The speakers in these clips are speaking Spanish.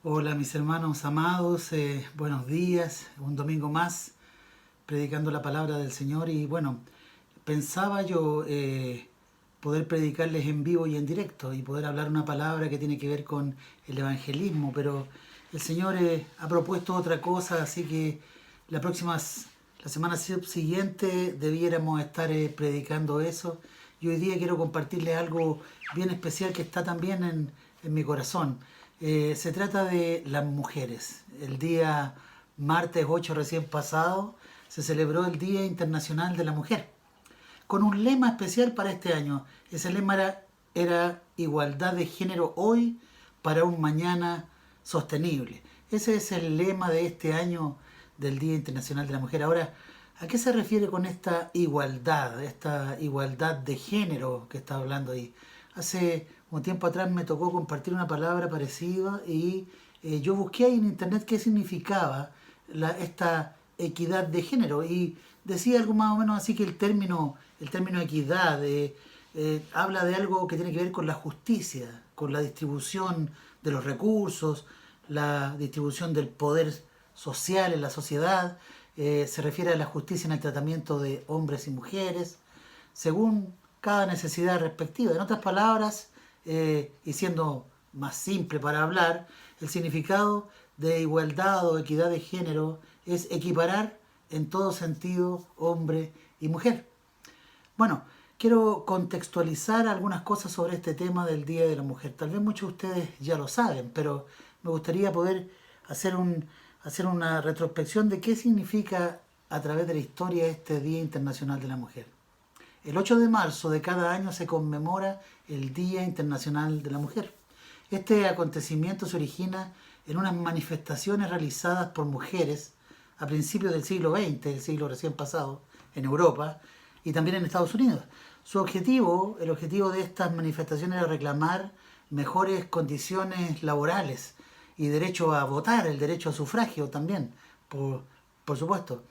Hola mis hermanos amados, buenos días, un domingo más predicando la palabra del Señor y bueno, pensaba yo poder predicarles en vivo y en directo y poder hablar una palabra que tiene que ver con el evangelismo, pero el Señor ha propuesto otra cosa, así que la semana siguiente debiéramos estar predicando eso y hoy día quiero compartirles algo bien especial que está también en mi corazón. Se trata de las mujeres. El día martes 8 recién pasado se celebró el Día Internacional de la Mujer, con un lema especial para este año. Ese lema era igualdad de género hoy para un mañana sostenible. Ese es el lema de este año del Día Internacional de la Mujer. Ahora, ¿a qué se refiere con esta igualdad de género que está hablando ahí? Hace un tiempo atrás me tocó compartir una palabra parecida y yo busqué ahí en internet qué significaba esta equidad de género y decía algo más o menos así que el término equidad habla de algo que tiene que ver con la justicia, con la distribución de los recursos, la distribución del poder social en la sociedad, se refiere a la justicia en el tratamiento de hombres y mujeres, según cada necesidad respectiva. En otras palabras, y siendo más simple para hablar, el significado de igualdad o equidad de género es equiparar en todo sentido hombre y mujer. Bueno, quiero contextualizar algunas cosas sobre este tema del Día de la Mujer. Tal vez muchos de ustedes ya lo saben, pero me gustaría poder hacer, hacer una retrospección de qué significa a través de la historia este Día Internacional de la Mujer. El 8 de marzo de cada año se conmemora el Día Internacional de la Mujer. Este acontecimiento se origina en unas manifestaciones realizadas por mujeres a principios del siglo XX, el siglo recién pasado, en Europa y también en Estados Unidos. El objetivo de estas manifestaciones era reclamar mejores condiciones laborales y derecho a votar, el derecho a sufragio también, por supuesto.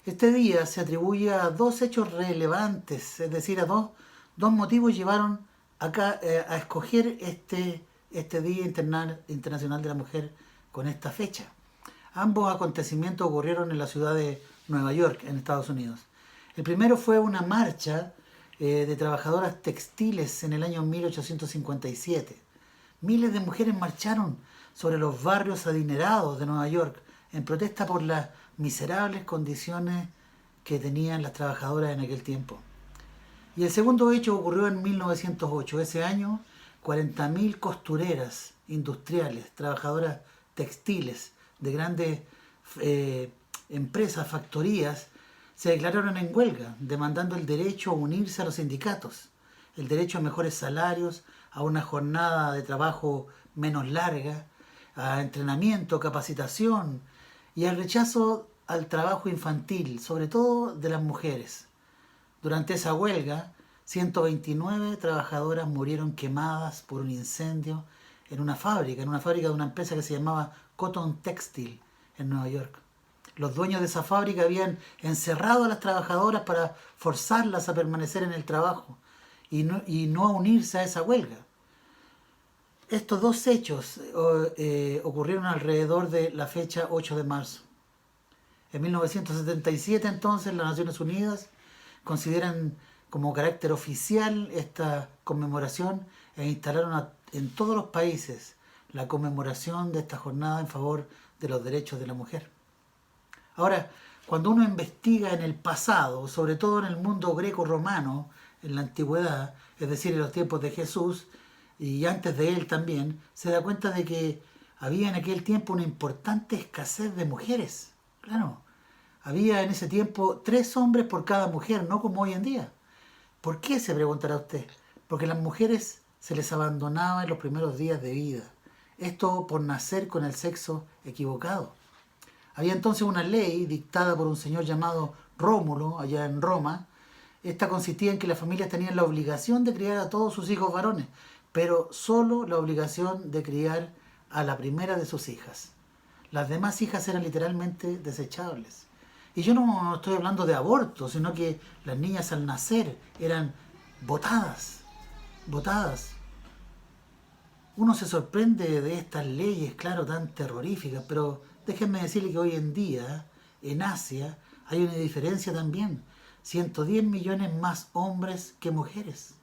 Este día se atribuye a dos hechos relevantes, es decir, dos motivos llevaron a escoger este Día Internacional de la Mujer con esta fecha. Ambos acontecimientos ocurrieron en la ciudad de Nueva York, en Estados Unidos. El primero fue una marcha de trabajadoras textiles en el año 1857. Miles de mujeres marcharon sobre los barrios adinerados de Nueva York en protesta por las miserables condiciones que tenían las trabajadoras en aquel tiempo. Y el segundo hecho ocurrió en 1908. Ese año, 40.000 costureras industriales, trabajadoras textiles de grandes empresas, factorías, se declararon en huelga, demandando el derecho a unirse a los sindicatos, el derecho a mejores salarios, a una jornada de trabajo menos larga, a entrenamiento, capacitación y al rechazo al trabajo infantil, sobre todo de las mujeres. Durante esa huelga, 129 trabajadoras murieron quemadas por un incendio en una fábrica de una empresa que se llamaba Cotton Textile en Nueva York. Los dueños de esa fábrica habían encerrado a las trabajadoras para forzarlas a permanecer en el trabajo y no a unirse a esa huelga. Estos dos hechos ocurrieron alrededor de la fecha 8 de marzo. En 1977 entonces las Naciones Unidas consideran como carácter oficial esta conmemoración e instalaron en todos los países la conmemoración de esta jornada en favor de los derechos de la mujer. Ahora, cuando uno investiga en el pasado, sobre todo en el mundo greco-romano, en la antigüedad, es decir, en los tiempos de Jesús y antes de él también, se da cuenta de que había en aquel tiempo una importante escasez de mujeres. Claro, había en ese tiempo 3 hombres por cada mujer, no como hoy en día. ¿Por qué? Se preguntará usted. Porque las mujeres se les abandonaba en los primeros días de vida. Esto por nacer con el sexo equivocado. Había entonces una ley dictada por un señor llamado Rómulo, allá en Roma. Esta consistía en que las familias tenían la obligación de criar a todos sus hijos varones, pero solo la obligación de criar a la primera de sus hijas. Las demás hijas eran literalmente desechables. Y yo no estoy hablando de aborto, sino que las niñas al nacer eran botadas. Uno se sorprende de estas leyes, claro, tan terroríficas, pero déjenme decirle que hoy en día, en Asia, hay una diferencia también. 110 millones más hombres que mujeres.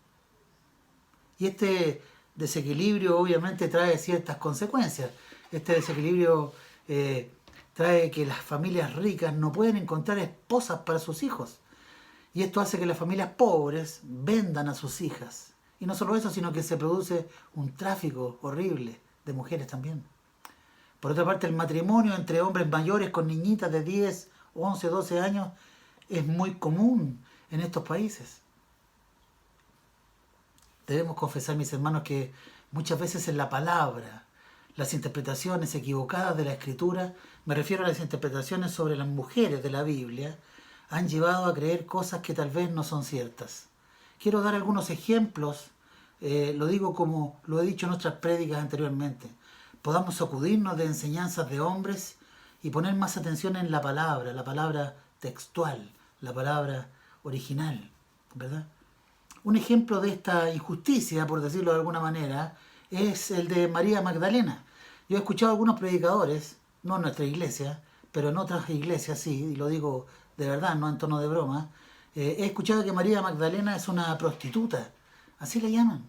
Y este desequilibrio obviamente trae ciertas consecuencias. Este desequilibrio trae que las familias ricas no pueden encontrar esposas para sus hijos. Y esto hace que las familias pobres vendan a sus hijas. Y no solo eso, sino que se produce un tráfico horrible de mujeres también. Por otra parte, el matrimonio entre hombres mayores con niñitas de 10, 11, 12 años es muy común en estos países. Debemos confesar, mis hermanos, que muchas veces en la palabra, las interpretaciones equivocadas de la Escritura, me refiero a las interpretaciones sobre las mujeres de la Biblia, han llevado a creer cosas que tal vez no son ciertas. Quiero dar algunos ejemplos, lo digo como lo he dicho en otras prédicas anteriormente. Podamos sacudirnos de enseñanzas de hombres y poner más atención en la palabra textual, la palabra original, ¿verdad? Un ejemplo de esta injusticia, por decirlo de alguna manera, es el de María Magdalena. Yo he escuchado a algunos predicadores, no en nuestra iglesia, pero en otras iglesias sí, y lo digo de verdad, no en tono de broma, he escuchado que María Magdalena es una prostituta, así le llaman.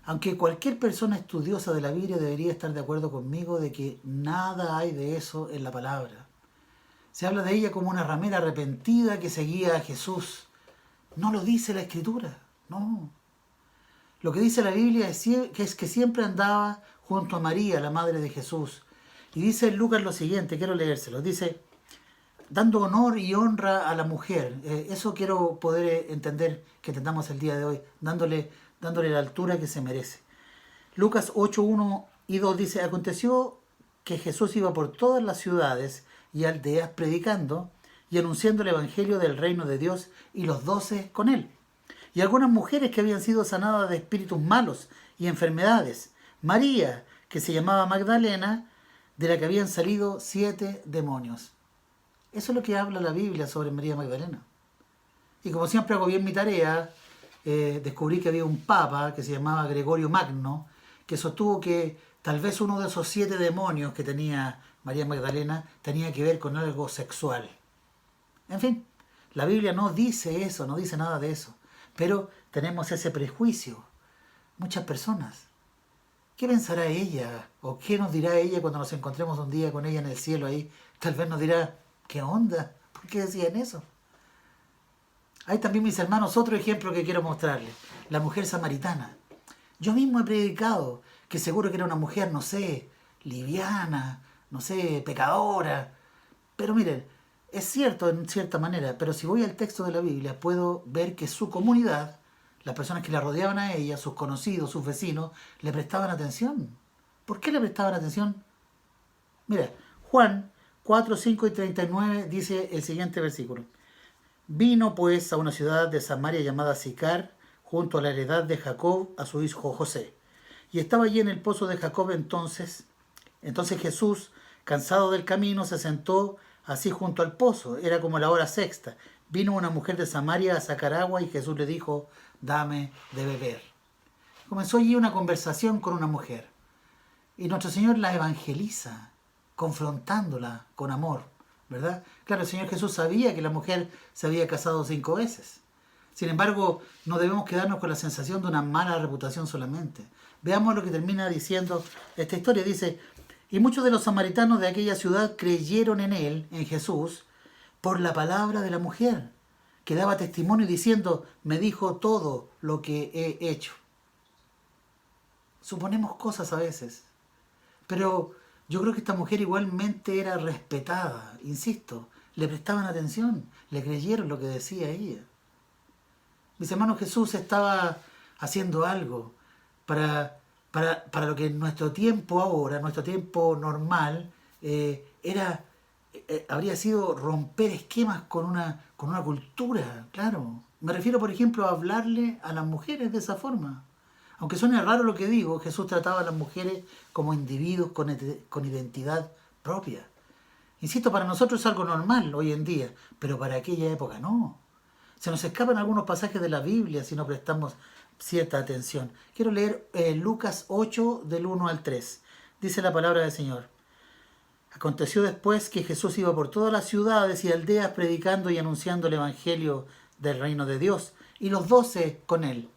Aunque cualquier persona estudiosa de la Biblia debería estar de acuerdo conmigo de que nada hay de eso en la palabra. Se habla de ella como una ramera arrepentida que seguía a Jesús. No lo dice la Escritura, no. Lo que dice la Biblia es que siempre andaba junto a María, la madre de Jesús. Y dice en Lucas lo siguiente, quiero leérselo, dice, dando honor y honra a la mujer. Eso quiero poder entender, que entendamos el día de hoy, dándole la altura que se merece. Lucas 8, 1 y 2 dice, aconteció que Jesús iba por todas las ciudades y aldeas predicando y anunciando el evangelio del reino de Dios, y los 12 con él. Y algunas mujeres que habían sido sanadas de espíritus malos y enfermedades. María, que se llamaba Magdalena, de la que habían salido 7 demonios. Eso es lo que habla la Biblia sobre María Magdalena. Y como siempre hago bien mi tarea, descubrí que había un papa que se llamaba Gregorio Magno, que sostuvo que tal vez uno de esos 7 demonios que tenía María Magdalena tenía que ver con algo sexual. En fin, la Biblia no dice eso, no dice nada de eso. Pero tenemos ese prejuicio. Muchas personas. ¿Qué pensará ella? ¿O qué nos dirá ella cuando nos encontremos un día con ella en el cielo ahí? Tal vez nos dirá, ¿qué onda? ¿Por qué decían eso? Hay también, mis hermanos, otro ejemplo que quiero mostrarles. La mujer samaritana. Yo mismo he predicado que seguro que era una mujer, no sé, liviana, no sé, pecadora. Pero miren, es cierto en cierta manera, pero si voy al texto de la Biblia puedo ver que su comunidad, las personas que la rodeaban a ella, sus conocidos, sus vecinos, le prestaban atención. ¿Por qué le prestaban atención? Mira, Juan 4, 5 y 39 dice el siguiente versículo. Vino pues a una ciudad de Samaria llamada Sicar, junto a la heredad de Jacob, a su hijo José. Y estaba allí en el pozo de Jacob entonces. Entonces Jesús, cansado del camino, se sentó así junto al pozo. Era como la hora sexta. Vino una mujer de Samaria a sacar agua y Jesús le dijo, dame de beber. Comenzó allí una conversación con una mujer. Y nuestro Señor la evangeliza, confrontándola con amor, ¿verdad? Claro, el Señor Jesús sabía que la mujer se había casado 5 veces. Sin embargo, no debemos quedarnos con la sensación de una mala reputación solamente. Veamos lo que termina diciendo esta historia. Dice, y muchos de los samaritanos de aquella ciudad creyeron en él, en Jesús, por la palabra de la mujer, que daba testimonio diciendo, me dijo todo lo que he hecho. Suponemos cosas a veces, pero yo creo que esta mujer igualmente era respetada, insisto, le prestaban atención, le creyeron lo que decía ella. Mis hermanos, Jesús estaba haciendo algo para lo que en nuestro tiempo ahora, nuestro tiempo normal, habría sido romper esquemas con una cultura, claro. Me refiero, por ejemplo, a hablarle a las mujeres de esa forma. Aunque suene raro lo que digo, Jesús trataba a las mujeres como individuos con identidad propia. Insisto, para nosotros es algo normal hoy en día, pero para aquella época no. Se nos escapan algunos pasajes de la Biblia si no prestamos cierta atención. Quiero leer Lucas 8 del 1 al 3. Dice la palabra del Señor. Aconteció después que Jesús iba por todas las ciudades y aldeas predicando y anunciando el Evangelio del reino de Dios, y los 12 con él.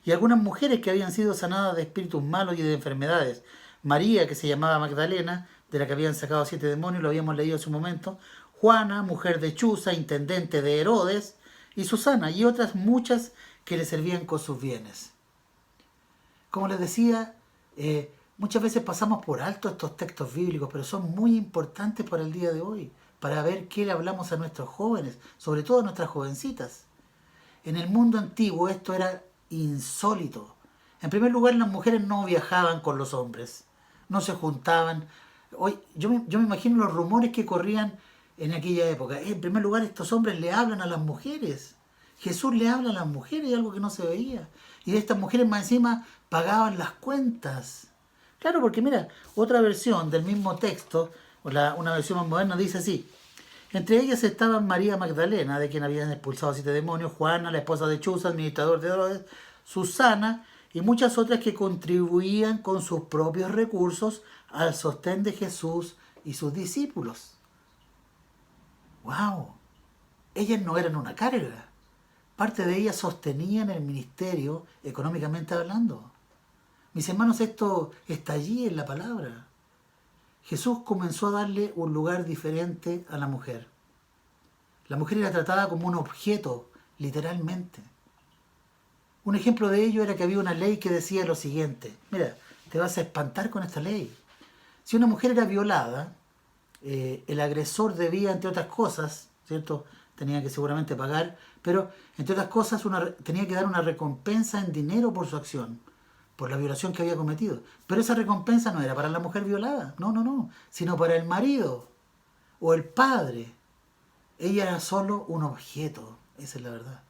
Y algunas mujeres que habían sido sanadas de espíritus malos y de enfermedades. María, que se llamaba Magdalena, de la que habían sacado 7 demonios, lo habíamos leído en su momento. Juana, mujer de Chuza, intendente de Herodes, y Susana, y otras muchas que le servían con sus bienes. Como les decía, muchas veces pasamos por alto estos textos bíblicos, pero son muy importantes para el día de hoy, para ver qué le hablamos a nuestros jóvenes, sobre todo a nuestras jovencitas. En el mundo antiguo esto era insólito. En primer lugar, las mujeres no viajaban con los hombres, no se juntaban. Hoy, yo me imagino los rumores que corrían en aquella época. En primer lugar, estos hombres le hablan a las mujeres. Jesús le habla a las mujeres, algo que no se veía. Y estas mujeres más encima pagaban las cuentas. Claro, porque mira, otra versión del mismo texto, una versión más moderna, dice así. Entre ellas estaban María Magdalena, de quien habían expulsado 7 demonios, Juana, la esposa de Chuza, administrador de Herodes, Susana y muchas otras que contribuían con sus propios recursos al sostén de Jesús y sus discípulos. ¡Wow! Ellas no eran una carga. Parte de ellas sostenían el ministerio económicamente hablando. Mis hermanos, esto está allí en la palabra. Jesús comenzó a darle un lugar diferente a la mujer. La mujer era tratada como un objeto, literalmente. Un ejemplo de ello era que había una ley que decía lo siguiente. Mira, te vas a espantar con esta ley. Si una mujer era violada, el agresor debía, entre otras cosas, ¿cierto? Tenía que seguramente pagar, pero entre otras cosas tenía que dar una recompensa en dinero por su acción, por la violación que había cometido. Pero esa recompensa no era para la mujer violada, no, sino para el marido o el padre. Ella era solo un objeto, esa es la verdad.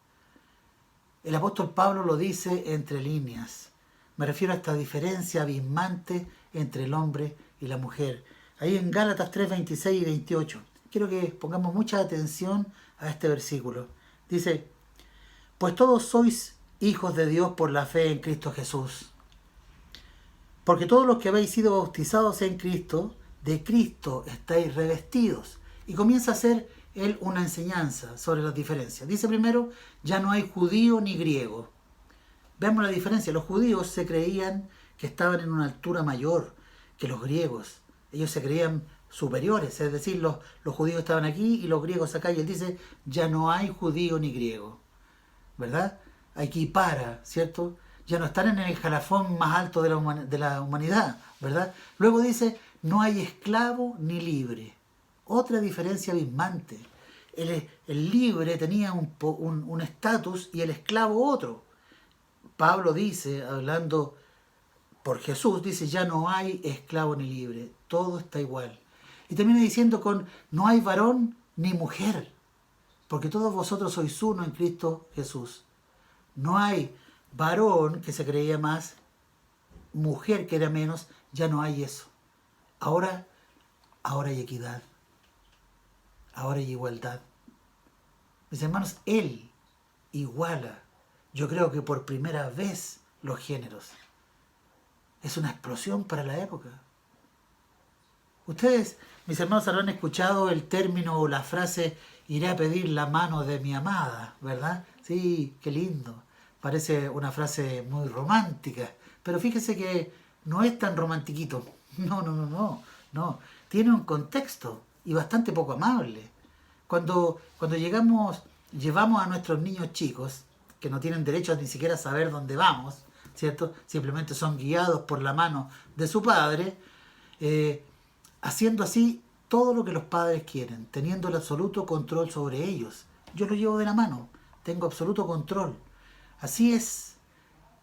El apóstol Pablo lo dice entre líneas. Me refiero a esta diferencia abismante entre el hombre y la mujer. Ahí en Gálatas 3, 26 y 28. Quiero que pongamos mucha atención a este versículo. Dice, pues todos sois hijos de Dios por la fe en Cristo Jesús. Porque todos los que habéis sido bautizados en Cristo, de Cristo estáis revestidos. Y comienza a hacer él una enseñanza sobre las diferencias. Dice primero, ya no hay judío ni griego. Veamos la diferencia. Los judíos se creían que estaban en una altura mayor que los griegos. Ellos se creían superiores, es decir, los judíos estaban aquí y los griegos acá. Y él dice, ya no hay judío ni griego. ¿Verdad? Aquí para, ¿cierto? Ya no están en el escalafón más alto de la humanidad, ¿verdad? Luego dice, no hay esclavo ni libre. Otra diferencia abismante. El libre tenía un estatus y el esclavo otro. Pablo dice, hablando por Jesús, dice, ya no hay esclavo ni libre, todo está igual. Y termina diciendo no hay varón ni mujer, porque todos vosotros sois uno en Cristo Jesús. No hay varón que se creía más, mujer que era menos, ya no hay eso. Ahora hay equidad. Ahora hay igualdad. Mis hermanos, Él iguala, yo creo que por primera vez, los géneros. Es una explosión para la época. Ustedes, mis hermanos, habrán escuchado el término o la frase, iré a pedir la mano de mi amada, ¿verdad? Sí, qué lindo. Parece una frase muy romántica, pero fíjese que no es tan romantiquito. No. Tiene un contexto y bastante poco amable. Cuando llevamos a nuestros niños chicos, que no tienen derecho a ni siquiera a saber dónde vamos, ¿cierto? Simplemente son guiados por la mano de su padre, haciendo así todo lo que los padres quieren, teniendo el absoluto control sobre ellos. Yo lo llevo de la mano, tengo absoluto control. Así es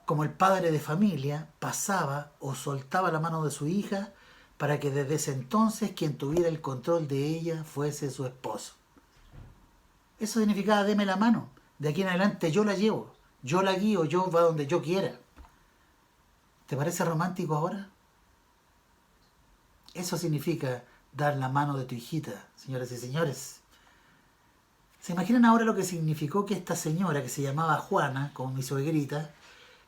como el padre de familia pasaba o soltaba la mano de su hija para que desde ese entonces quien tuviera el control de ella fuese su esposo. Eso significaba deme la mano. De aquí en adelante yo la llevo, yo la guío, yo va donde yo quiera. ¿Te parece romántico ahora? Eso significa dar la mano de tu hijita, señoras y señores. ¿Se imaginan ahora lo que significó que esta señora, que se llamaba Juana, como mi suegrita,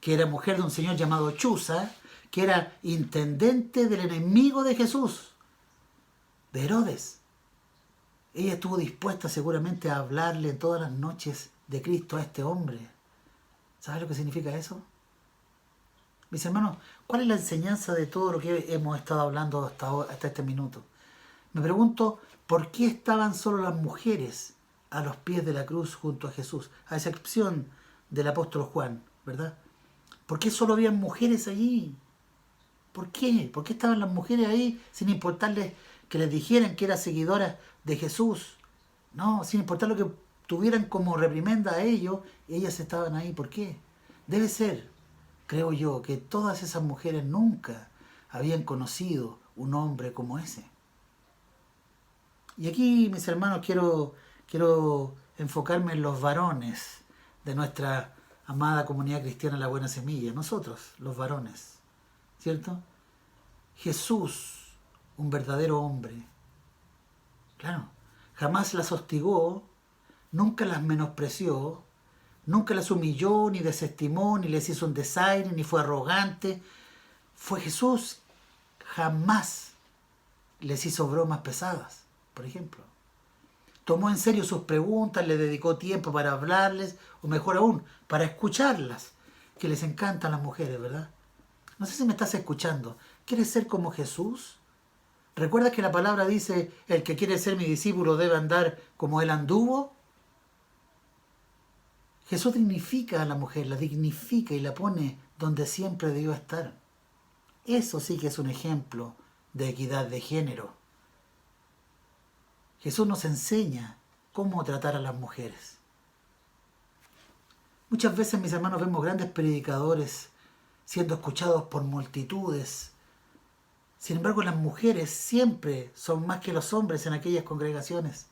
que era mujer de un señor llamado Chuza, que era intendente del enemigo de Jesús, de Herodes. Ella estuvo dispuesta seguramente a hablarle todas las noches de Cristo a este hombre. ¿Sabes lo que significa eso? Mis hermanos, ¿cuál es la enseñanza de todo lo que hemos estado hablando hasta este minuto? Me pregunto, ¿por qué estaban solo las mujeres a los pies de la cruz junto a Jesús? A excepción del apóstol Juan, ¿verdad? ¿Por qué solo habían mujeres allí? ¿Por qué? ¿Por qué estaban las mujeres ahí sin importarles que les dijeran que eran seguidoras de Jesús? No, sin importar lo que tuvieran como reprimenda a ellos, ellas estaban ahí. ¿Por qué? Debe ser, creo yo, que todas esas mujeres nunca habían conocido un hombre como ese. Y aquí, mis hermanos, quiero enfocarme en los varones de nuestra amada comunidad cristiana La Buena Semilla, nosotros, los varones, ¿cierto? Jesús, un verdadero hombre, claro, jamás las hostigó, nunca las menospreció, nunca las humilló, ni desestimó, ni les hizo un desaire, ni fue arrogante. Fue Jesús, jamás les hizo bromas pesadas, por ejemplo. Tomó en serio sus preguntas, le dedicó tiempo para hablarles, o mejor aún, para escucharlas, que les encantan las mujeres, ¿verdad? No sé si me estás escuchando. ¿Quieres ser como Jesús? ¿Recuerdas que la palabra dice, el que quiere ser mi discípulo debe andar como él anduvo? Jesús dignifica a la mujer, la dignifica y la pone donde siempre debió estar. Eso sí que es un ejemplo de equidad de género. Jesús nos enseña cómo tratar a las mujeres. Muchas veces, mis hermanos, vemos grandes predicadores siendo escuchados por multitudes. Sin embargo, las mujeres siempre son más que los hombres en aquellas congregaciones.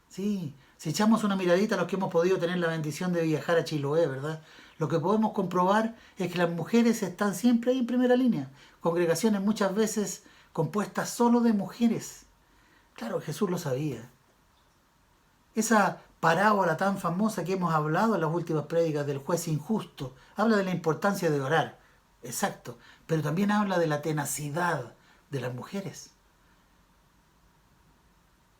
Sí, si echamos una miradita a los que hemos podido tener la bendición de viajar a Chiloé, ¿verdad? Lo que podemos comprobar es que las mujeres están siempre ahí en primera línea. Congregaciones muchas veces compuestas solo de mujeres. Claro, Jesús lo sabía. Esa parábola tan famosa que hemos hablado en las últimas prédicas del juez injusto, habla de la importancia de orar, exacto, pero también habla de la tenacidad de las mujeres.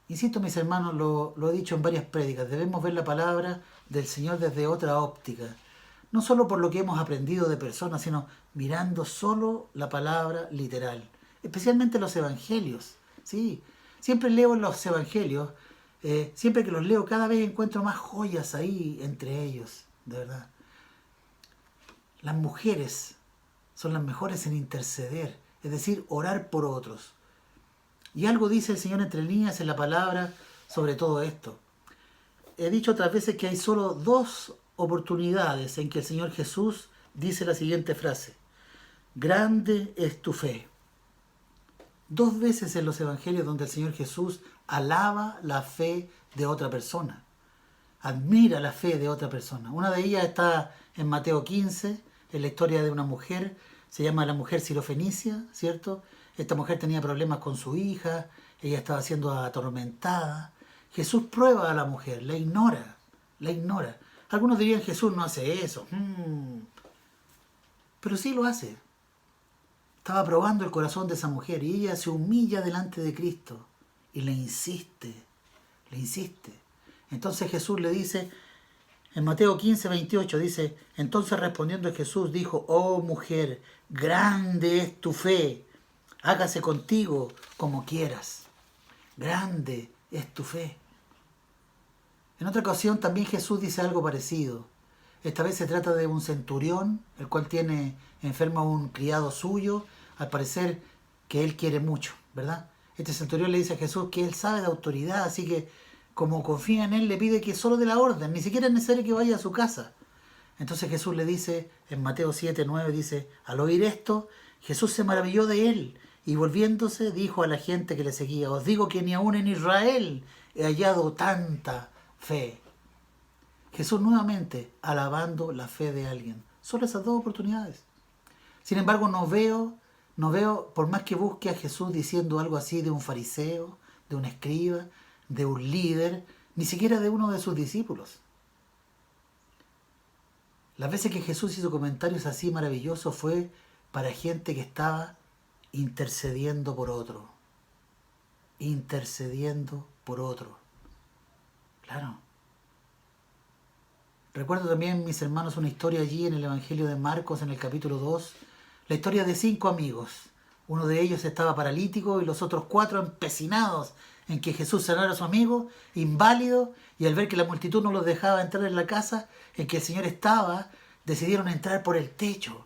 Insisto, mis hermanos, lo he dicho en varias prédicas, debemos ver la palabra del Señor desde otra óptica, no solo por lo que hemos aprendido de personas, sino mirando solo la palabra literal, especialmente los evangelios, ¿sí? Siempre leo los evangelios, siempre que los leo cada vez encuentro más joyas ahí entre ellos, de verdad. Las mujeres son las mejores en interceder, es decir, orar por otros. Y algo dice el Señor entre líneas en la palabra sobre todo esto. He dicho otras veces que hay solo 2 oportunidades en que el Señor Jesús dice la siguiente frase: grande es tu fe. 2 veces en los evangelios donde el Señor Jesús alaba la fe de otra persona, admira la fe de otra persona. Una de ellas está en Mateo 15, en la historia de una mujer, se llama la mujer sirofenicia, ¿cierto? Esta mujer tenía problemas con su hija, ella estaba siendo atormentada. Jesús prueba a la mujer, la ignora, la ignora. Algunos dirían, Jesús no hace eso, pero sí lo hace. Estaba probando el corazón de esa mujer y ella se humilla delante de Cristo y le insiste, le insiste. Entonces Jesús le dice, en Mateo 15, 28, dice, entonces respondiendo Jesús dijo, oh mujer, grande es tu fe, hágase contigo como quieras. Grande es tu fe. En otra ocasión también Jesús dice algo parecido. Esta vez se trata de un centurión, el cual tiene enfermo a un criado suyo, al parecer que él quiere mucho, ¿verdad? Este centurión le dice a Jesús que él sabe de autoridad, así que como confía en él, le pide que solo dé la orden, ni siquiera es necesario que vaya a su casa. Entonces Jesús le dice, en Mateo 7, 9, dice, al oír esto, Jesús se maravilló de él, y volviéndose dijo a la gente que le seguía, os digo que ni aún en Israel he hallado tanta fe. Jesús nuevamente alabando la fe de alguien. Solo esas 2 oportunidades. Sin embargo, no veo, por más que busque a Jesús diciendo algo así de un fariseo, de un escriba, de un líder, ni siquiera de uno de sus discípulos. Las veces que Jesús hizo comentarios así maravillosos fue para gente que estaba intercediendo por otro. Intercediendo por otro. Claro. Recuerdo también, mis hermanos, una historia allí en el Evangelio de Marcos, en el capítulo 2, la historia de 5 amigos. Uno de ellos estaba paralítico y los otros 4 empecinados en que Jesús sanara a su amigo, inválido, y al ver que la multitud no los dejaba entrar en la casa en que el Señor estaba, decidieron entrar por el techo.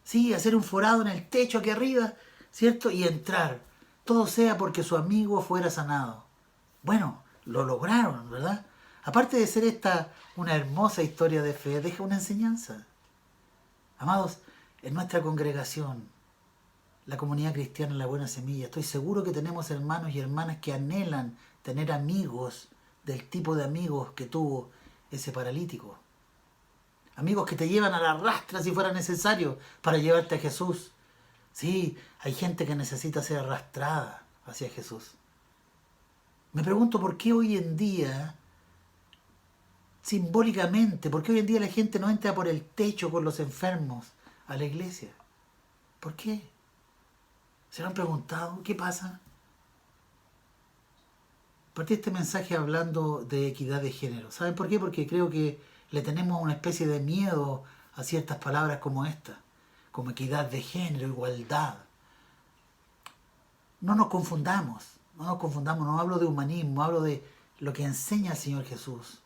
Sí, hacer un forado en el techo aquí arriba, ¿cierto? Y entrar. Todo sea porque su amigo fuera sanado. Bueno, lo lograron, ¿verdad? Aparte de ser esta una hermosa historia de fe, deja una enseñanza. Amados, en nuestra congregación, la comunidad cristiana La Buena Semilla, estoy seguro que tenemos hermanos y hermanas que anhelan tener amigos del tipo de amigos que tuvo ese paralítico. Amigos que te llevan a la rastra si fuera necesario para llevarte a Jesús. Sí, hay gente que necesita ser arrastrada hacia Jesús. Me pregunto por qué hoy en día, simbólicamente, por qué hoy en día la gente no entra por el techo con los enfermos a la iglesia. ¿Por qué? ¿Se lo han preguntado? ¿Qué pasa? Partí este mensaje hablando de equidad de género. ¿Saben por qué? Porque creo que le tenemos una especie de miedo a ciertas palabras como esta, como equidad de género, igualdad. No nos confundamos, no hablo de humanismo, hablo de lo que enseña el Señor Jesús.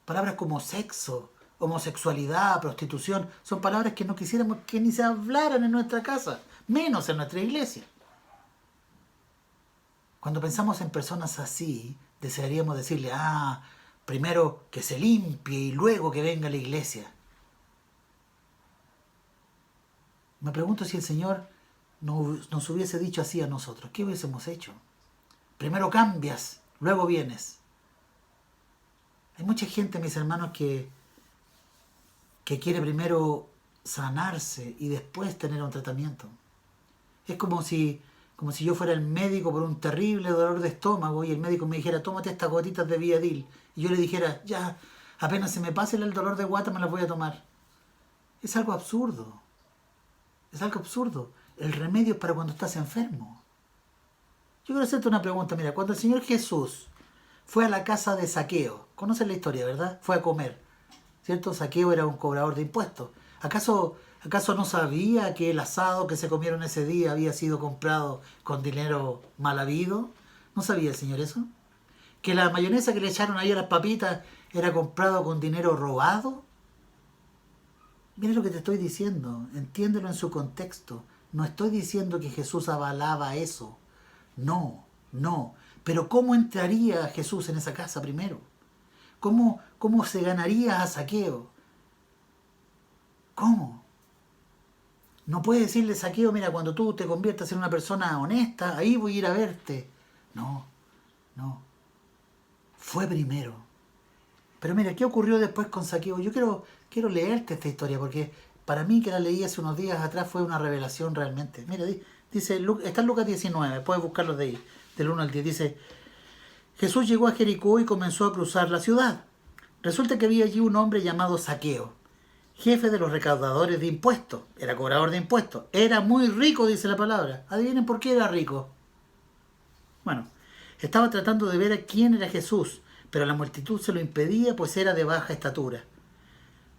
Palabras como sexo, homosexualidad, prostitución, son palabras que no quisiéramos que ni se hablaran en nuestra casa, menos en nuestra iglesia. Cuando pensamos en personas así, desearíamos decirle, primero que se limpie y luego que venga a la iglesia. Me pregunto si el Señor nos hubiese dicho así a nosotros, ¿qué hubiésemos hecho? Primero cambias, luego vienes. Hay mucha gente, mis hermanos, que quiere primero sanarse y después tener un tratamiento. Es como si yo fuera el médico por un terrible dolor de estómago y el médico me dijera, tómate estas gotitas de Viadil. Y yo le dijera, ya, apenas se me pase el dolor de guata me las voy a tomar. Es algo absurdo. Es algo absurdo. El remedio es para cuando estás enfermo. Yo quiero hacerte una pregunta. Mira, cuando el Señor Jesús fue a la casa de Zaqueo, conocen la historia, ¿verdad? Fue a comer, ¿cierto? Zaqueo era un cobrador de impuestos. ¿Acaso no sabía que el asado que se comieron ese día había sido comprado con dinero mal habido? ¿No sabía el Señor eso? ¿Que la mayonesa que le echaron ahí a las papitas era comprado con dinero robado? Mira lo que te estoy diciendo, entiéndelo en su contexto. No estoy diciendo que Jesús avalaba eso. No. Pero ¿cómo entraría Jesús en esa casa primero? ¿Cómo se ganaría a Zaqueo? ¿Cómo? No puede decirle Zaqueo, mira, cuando tú te conviertas en una persona honesta, ahí voy a ir a verte. No. Fue primero. Pero mira, ¿qué ocurrió después con Zaqueo? Yo quiero leerte esta historia porque para mí que la leí hace unos días atrás fue una revelación realmente. Mira, dice, está en Lucas 19, puedes buscarlo de ahí, del 1 al 10. Dice, Jesús llegó a Jericó y comenzó a cruzar la ciudad. Resulta que había allí un hombre llamado Zaqueo, jefe de los recaudadores de impuestos. Era cobrador de impuestos. Era muy rico, dice la palabra. Adivinen por qué era rico. Bueno, estaba tratando de ver a quién era Jesús, pero la multitud se lo impedía, pues era de baja estatura.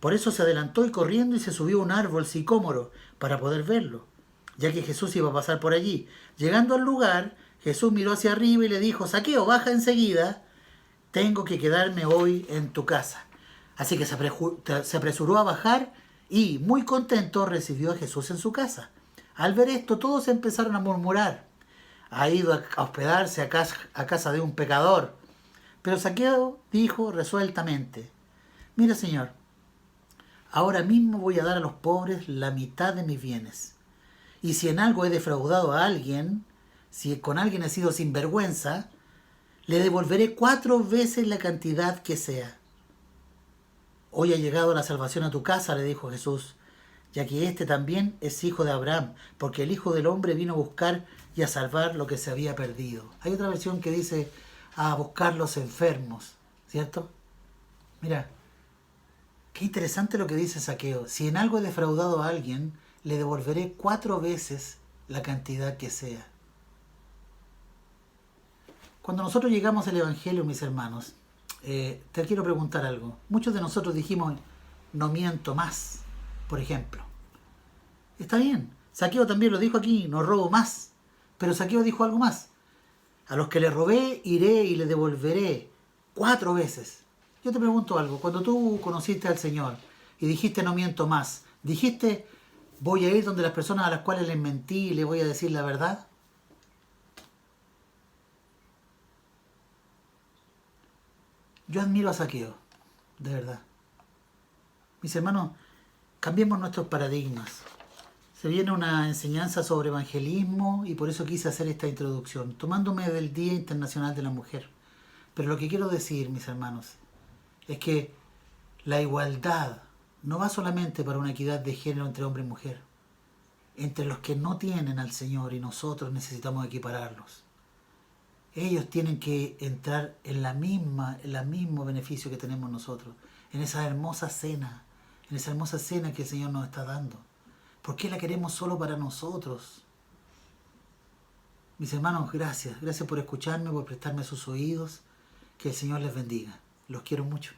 Por eso se adelantó y corriendo y se subió a un árbol sicómoro para poder verlo, ya que Jesús iba a pasar por allí. Llegando al lugar, Jesús miró hacia arriba y le dijo, Zaqueo, baja enseguida, tengo que quedarme hoy en tu casa. Así que se apresuró a bajar y, muy contento, recibió a Jesús en su casa. Al ver esto, todos empezaron a murmurar. Ha ido a hospedarse a casa de un pecador. Pero Zaqueo dijo resueltamente, mira, Señor, ahora mismo voy a dar a los pobres la mitad de mis bienes. Y si en algo he defraudado a alguien, si con alguien he sido sinvergüenza, le devolveré 4 veces la cantidad que sea. Hoy ha llegado la salvación a tu casa, le dijo Jesús, ya que este también es hijo de Abraham, porque el Hijo del Hombre vino a buscar y a salvar lo que se había perdido. Hay otra versión que dice a buscar los enfermos, ¿cierto? Mira, Qué interesante lo que dice Zaqueo. Si en algo he defraudado a alguien, le devolveré 4 veces la cantidad que sea. Cuando nosotros llegamos al Evangelio, mis hermanos, te quiero preguntar algo. Muchos de nosotros dijimos, no miento más, por ejemplo. Está bien. Zaqueo también lo dijo aquí, no robo más. Pero Zaqueo dijo algo más. A los que le robé, iré y le devolveré 4 veces. Yo te pregunto algo. Cuando tú conociste al Señor y dijiste no miento más, ¿dijiste voy a ir donde las personas a las cuales les mentí y les voy a decir la verdad? Yo admiro a Zaqueo, de verdad. Mis hermanos, cambiemos nuestros paradigmas. Se viene una enseñanza sobre evangelismo y por eso quise hacer esta introducción, tomándome del Día Internacional de la Mujer. Pero lo que quiero decir, mis hermanos, es que la igualdad no va solamente para una equidad de género entre hombre y mujer. Entre los que no tienen al Señor y nosotros necesitamos equipararlos. Ellos tienen que entrar en el mismo beneficio que tenemos nosotros, en esa hermosa cena que el Señor nos está dando. ¿Por qué la queremos solo para nosotros? Mis hermanos, gracias. Gracias por escucharme, por prestarme sus oídos. Que el Señor les bendiga. Los quiero mucho.